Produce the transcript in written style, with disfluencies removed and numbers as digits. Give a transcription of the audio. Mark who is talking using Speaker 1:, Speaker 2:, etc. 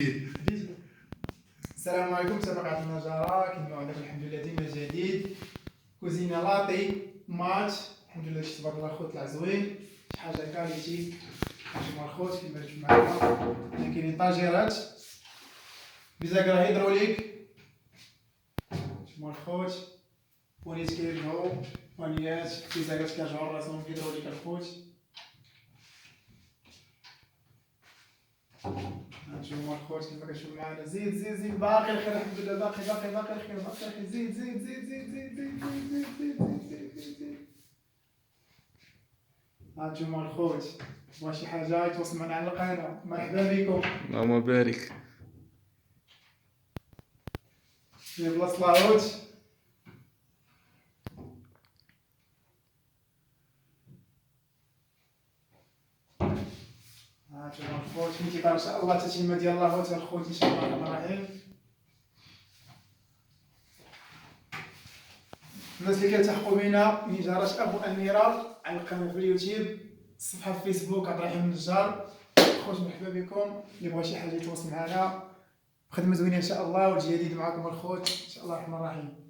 Speaker 1: السلام عليكم. مسابقة النجارة كما عندكم الحمد لله ديما جديد. كوزينة لاطي ماتش الحمد لله تبارك الله الخوت طلع زوين، شي حاجة كاليتي. هانتوما الخوت كيما شفتوا معايا كاينين طاجيرات بزاكرة هيدروليك. هانتوما الخوت بونيت كيرجعو بونيات بزاكرات كيرجعو راسهم هيدروليك الخوت. هانتوما الخوت كيما كتشوفوا معانا زيد زيد زيد باقي الخير الحمد لله، باقي الخير باقي الخير زيد زيد زيد زيد زيد زيد زيد زيد زيد زيد زيد. هانتوما الخوت بغا شي حاجة يتواصل معنا على القناة. مرحبا بكم.
Speaker 2: اللهم بارك.
Speaker 1: في بلاصة لاهوت هانتوما الخوت في انتظار ان شاء الله التتمة ديال لاهوت الخوت ان شاء الله الرحمن الرحيم. الناس اللي كيلتحقوا بنا نجارة ابو اميرة على القناة في اليوتيوب، الصفحة في فيسبوك عبد الرحيم النجار. خوت مرحبا بكم. اللي بغى شي حاجة يتواصل معنا، خدمة زوينة ان شاء الله والجديد معكم الخوت ان شاء الله الرحمن الرحيم.